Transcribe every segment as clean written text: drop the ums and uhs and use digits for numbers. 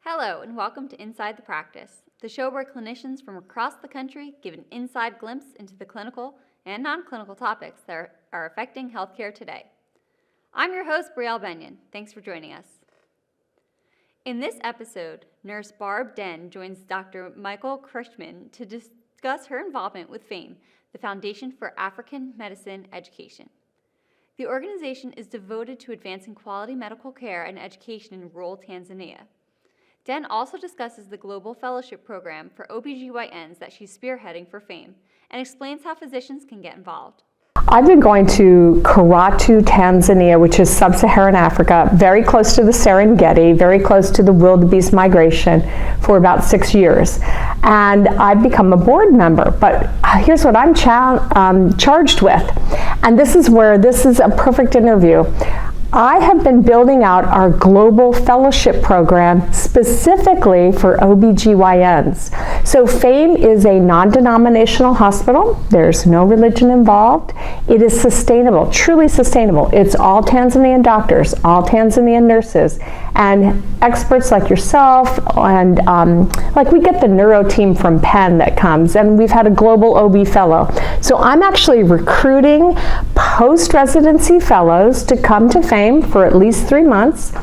Hello and welcome to Inside the Practice, the show where clinicians from across the country give an inside glimpse into the clinical and non-clinical topics that are affecting healthcare today. I'm your host, Brielle Benyon. Thanks for joining us. In this episode, Nurse Barb Den joins Dr. Michael Krishman to discuss her involvement with FAME, the Foundation for African Medicine Education. The organization is devoted to advancing quality medical care and education in rural Tanzania. Den also discusses the Global Fellowship Program for OBGYNs that she's spearheading for FAME and explains how physicians can get involved. I've been going to Karatu, Tanzania, which is sub-Saharan Africa, very close to the Serengeti, very close to the wildebeest migration, for about 6 years. And I've become a board member, but here's what I'm charged with. And this is a perfect interview. I have been building out our global fellowship program specifically for OBGYNs. So FAME is a non-denominational hospital. There's no religion involved. It is sustainable, truly sustainable. It's all Tanzanian doctors, all Tanzanian nurses, and experts like yourself, and like we get the neuro team from Penn that comes, and we've had a global OB fellow. So I'm actually recruiting post-residency fellows to come to FAME for at least 3 months.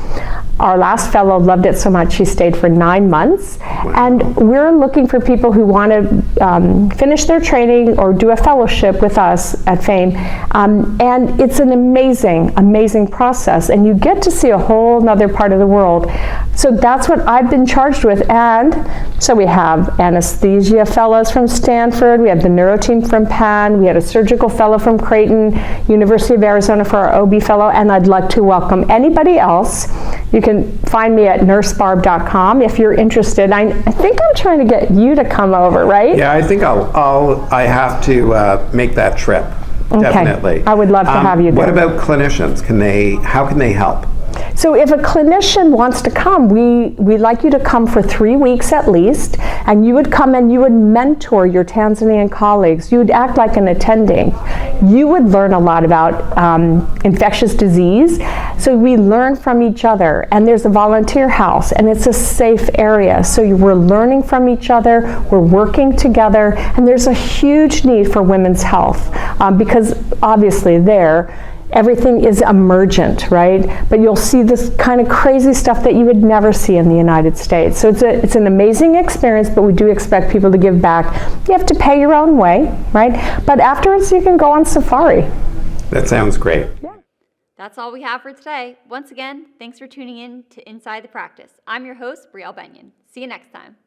Our last fellow loved it so much she stayed for 9 months. And we're looking for people who want to finish their training or do a fellowship with us at FAME. And it's an amazing, amazing process. And you get to see a whole other part of the world. So that's what I've been charged with. And so we have anesthesia fellows from Stanford. We have the neuro team from Penn. We had a surgical fellow from Creighton, University of Arizona for our OB fellow. And I'd like to welcome anybody else. You can find me at nursebarb.com if you're interested. I think I'm trying to get you to come over, right? Yeah, I think I have to make that trip. Okay. Definitely. I would love to have you there. What about clinicians? How can they help? So if a clinician wants to come, we'd like you to come for 3 weeks at least, and you would come and you would mentor your Tanzanian colleagues. You would act like an attending. You would learn a lot about infectious disease. So we learn from each other, and there's a volunteer house, and it's a safe area. So we're learning from each other, we're working together, and there's a huge need for women's health because obviously everything is emergent, right? But you'll see this kind of crazy stuff that you would never see in the United States. So it's an amazing experience, but we do expect people to give back. You have to pay your own way, right? But afterwards, you can go on safari. That sounds great. Yeah. That's all we have for today. Once again, thanks for tuning in to Inside the Practice. I'm your host, Brielle Benyon. See you next time.